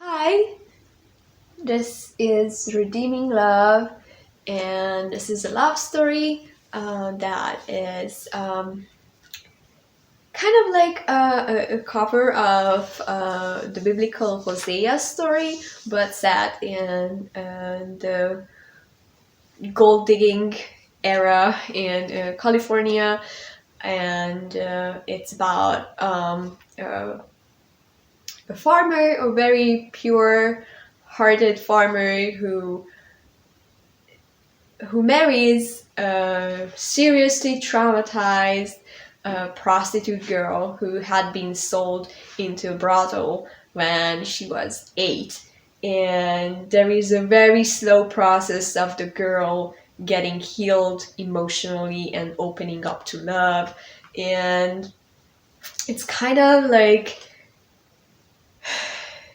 Hi, this is Redeeming Love, and this is a love story that is kind of like a cover of the biblical Hosea story, but set in the gold digging era in California, and it's about a farmer, a very pure-hearted farmer who marries a seriously traumatized prostitute girl who had been sold into a brothel when she was 8. And there is a very slow process of the girl getting healed emotionally and opening up to love. And it's kind of like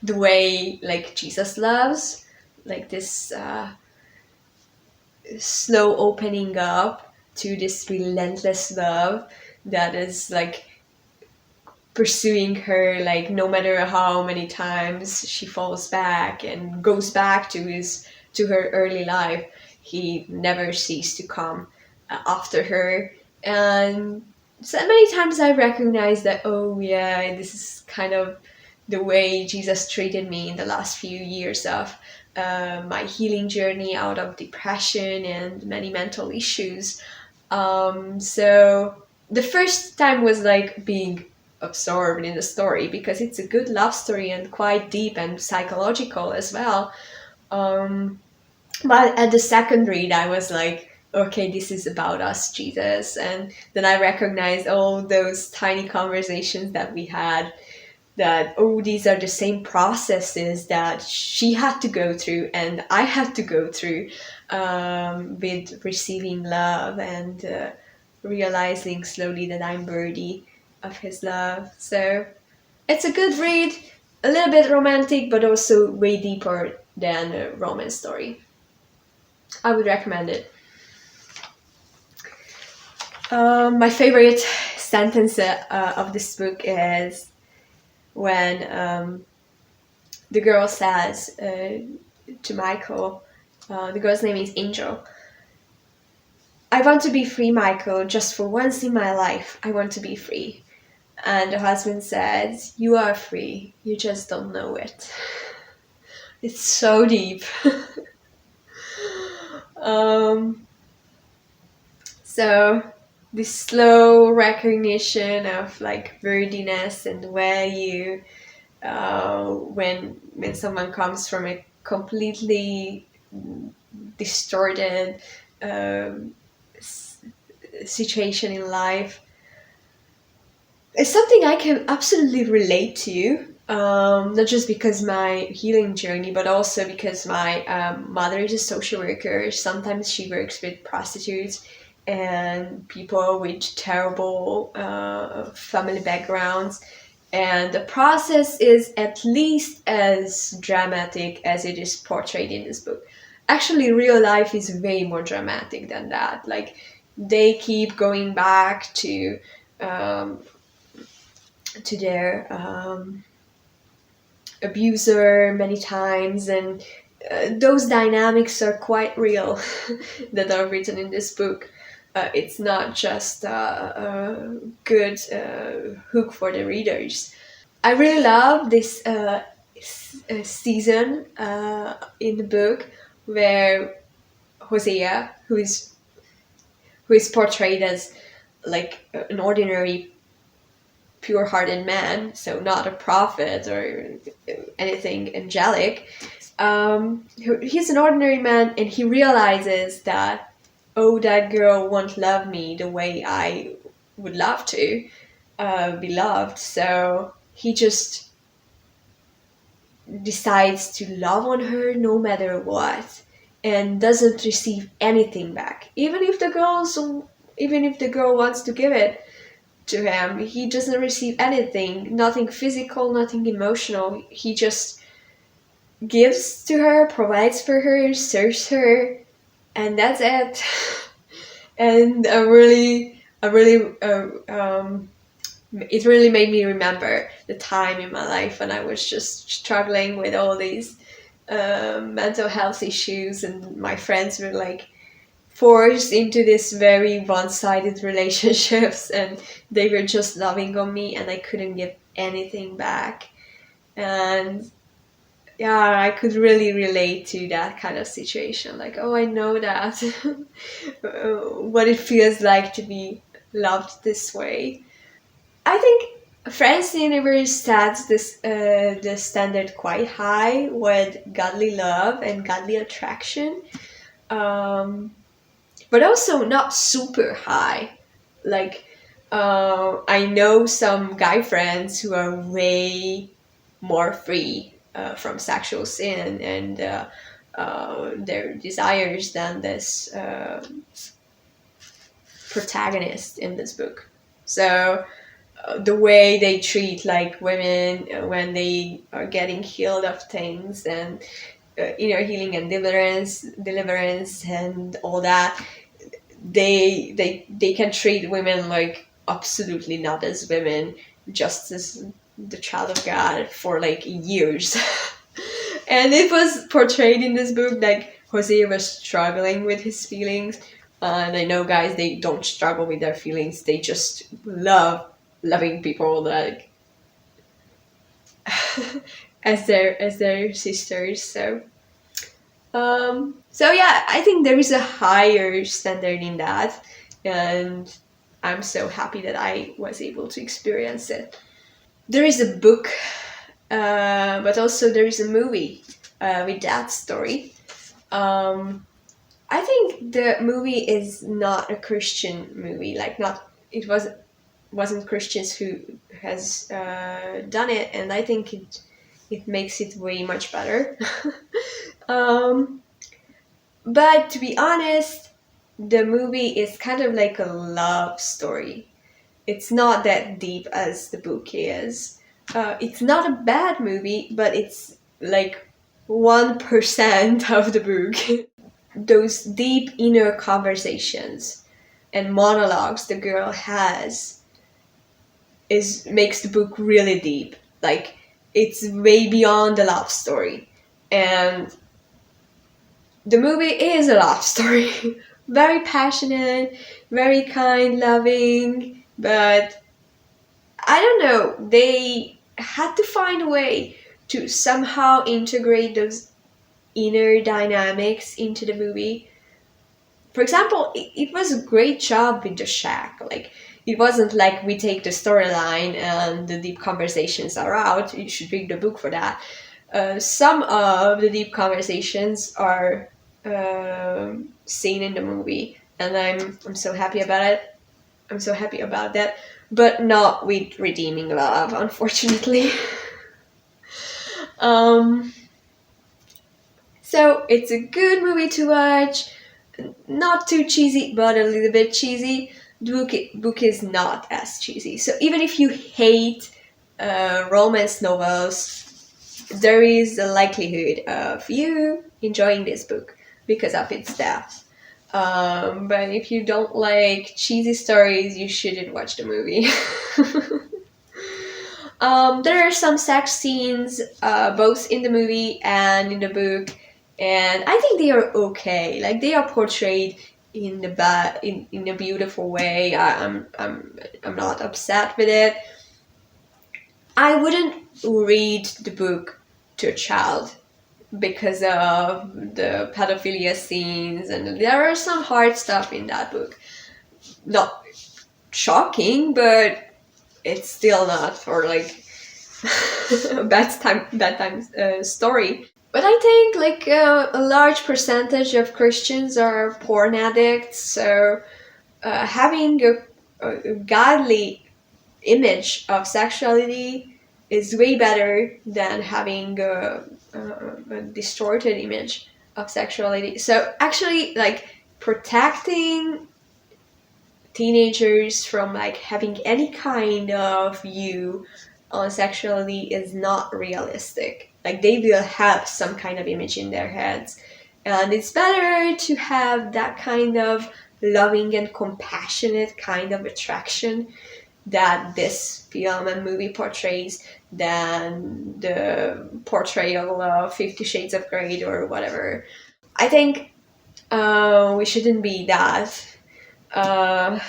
the way like Jesus loves, like this slow opening up to this relentless love that is like pursuing her, like no matter how many times she falls back and goes back to her early life, he never ceased to come after her. And so many times I recognize that, oh yeah, this is kind of the way Jesus treated me in the last few years of my healing journey out of depression and many mental issues. So the first time was like being absorbed in the story because it's a good love story and quite deep and psychological as well. But at the second read, I was like, okay, this is about us, Jesus. And then I recognized all those tiny conversations that we had, that, oh, these are the same processes that she had to go through and I had to go through with receiving love and realizing slowly that I'm worthy of his love. So it's a good read, a little bit romantic, but also way deeper than a romance story. I would recommend it. My favorite sentence of this book is when the girl says to Micheal, the girl's name is Angel, "I want to be free, Micheal, just for once in my life. I want to be free." And the husband says, "You are free, you just don't know it." It's so deep. So this slow recognition of like worthiness and value when someone comes from a completely distorted situation in life is something I can absolutely relate to. Not just because my healing journey, but also because my mother is a social worker. Sometimes she works with prostitutes and people with terrible family backgrounds. And the process is at least as dramatic as it is portrayed in this book. Actually, real life is way more dramatic than that. Like, they keep going back to their abuser many times, and those dynamics are quite real that are written in this book. It's not just a good hook for the readers. I really love this season in the book where Hosea, who is portrayed as like an ordinary pure-hearted man, so not a prophet or anything angelic. He's an ordinary man, and he realizes that, oh, that girl won't love me the way I would love to be loved. So he just decides to love on her no matter what, and doesn't receive anything back, even if the girl wants to give it to him. He doesn't receive anything, nothing physical, nothing emotional. He just gives to her, provides for her, serves her, and that's it. And I really it really made me remember the time in my life when I was just struggling with all these mental health issues, and my friends were like forced into this very one-sided relationships, and they were just loving on me and I couldn't give anything back. And yeah, I could really relate to that kind of situation. Like, oh, I know that. What it feels like to be loved this way. I think Francine Rivers sets the standard quite high with godly love and godly attraction, um, but also not super high. Like, I know some guy friends who are way more free from sexual sin and their desires than this protagonist in this book. So the way they treat like women when they are getting healed of things, and inner healing and deliverance and all that, they can treat women like absolutely not as women, just as the child of God for like years. And it was portrayed in this book like Hosea was struggling with his feelings. And I know guys, they don't struggle with their feelings, they just love loving people like as their sisters. So yeah, I think there is a higher standard in that, and I'm so happy that I was able to experience it. There is a book, but also there is a movie with that story. Um, I think the movie is not a Christian movie. Like, not it wasn't Christians who has done it, and I think it makes it way much better. um, but to be honest, the movie is kind of like a love story. It's not that deep as the book is. It's not a bad movie, but it's like 1% of the book. Those deep inner conversations and monologues the girl has is makes the book really deep. Like, it's way beyond the love story. And the movie is a love story. Very passionate, very kind, loving, but I don't know, they had to find a way to somehow integrate those inner dynamics into the movie. For example, it was a great job with the shack. Like, it wasn't like we take the storyline and the deep conversations are out. You should read the book for that. Some of the deep conversations are seen in the movie, and I'm so happy about it. I'm so happy about that, but not with redeeming love, unfortunately. um, so it's a good movie to watch. Not too cheesy, but a little bit cheesy. The book is not as cheesy. So even if you hate romance novels, there is a likelihood of you enjoying this book because of its depth. But if you don't like cheesy stories, you shouldn't watch the movie. There are some sex scenes, both in the movie and in the book, and I think they are okay. Like, they are portrayed in in a beautiful way. I'm not upset with it. I wouldn't read the book to a child because of the pedophilia scenes, and there are some hard stuff in that book. Not shocking, but it's still not for like bedtime story. But I think like a large percentage of Christians are porn addicts, so having a godly image of sexuality is way better than having a distorted image of sexuality. So actually, like, protecting teenagers from like having any kind of view on sexuality is not realistic. Like, they will have some kind of image in their heads, and it's better to have that kind of loving and compassionate kind of attraction that this film and movie portrays than the portrayal of 50 Shades of Grey or whatever. I think we shouldn't be that uh,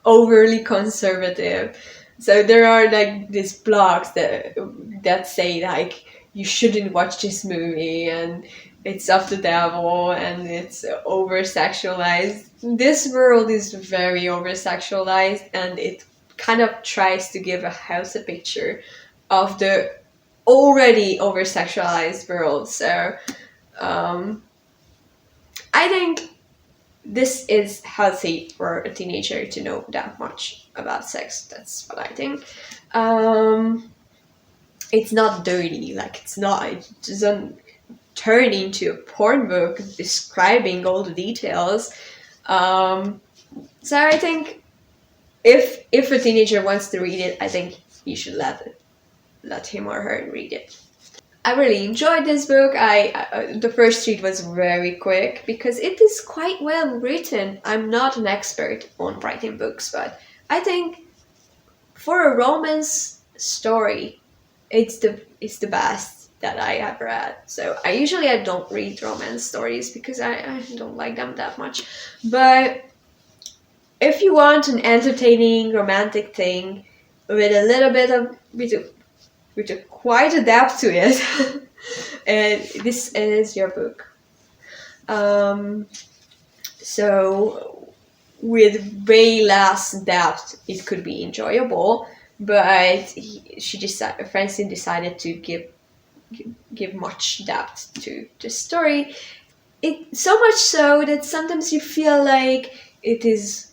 overly conservative. So there are like these blogs that say like you shouldn't watch this movie and it's of the devil and it's over sexualized. This world is very over sexualized, and it kind of tries to give a healthy picture of the already over sexualized world. So um, I think this is healthy for a teenager to know that much about sex. That's what I think. It's not dirty, like it doesn't turn into a porn book describing all the details. So I think if a teenager wants to read it, I think you should let him or her read it. I really enjoyed this book. The first read was very quick because it is quite well written. I'm not an expert on writing books, but I think for a romance story, it's the best that I have read. So I don't read romance stories because I don't like them that much. But if you want an entertaining romantic thing with a little bit of with a quite a depth to it, and this is your book. So with way less depth, it could be enjoyable. But Francine decided to give much depth to the story. It so much so that sometimes you feel like it is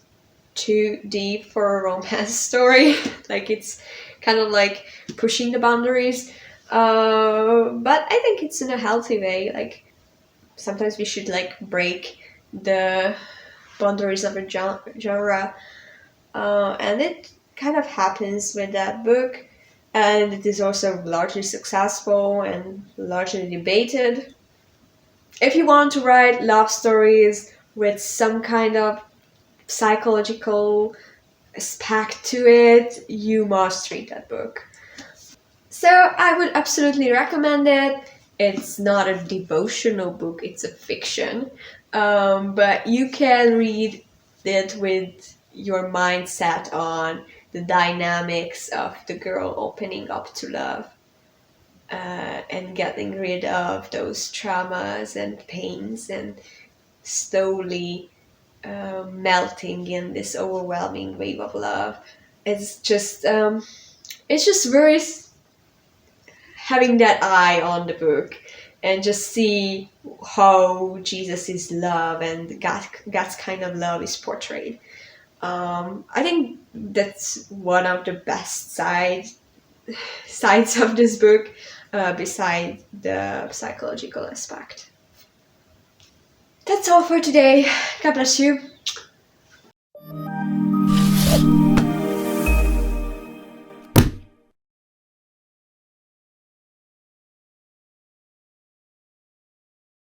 too deep for a romance story. Like it's kind of like pushing the boundaries. But I think it's in a healthy way. Like sometimes we should like break the boundaries of a genre, and it kind of happens with that book. And it is also largely successful and largely debated. If you want to write love stories with some kind of psychological aspect to it, you must read that book. So I would absolutely recommend it. It's not a devotional book, it's a fiction. But you can read it with your mindset on the dynamics of the girl opening up to love, and getting rid of those traumas and pains and slowly melting in this overwhelming wave of love. It's just worth having that eye on the book and just see how Jesus is love and God's kind of love is portrayed. I think that's one of the best sides of this book, besides the psychological aspect. That's all for today. God bless you.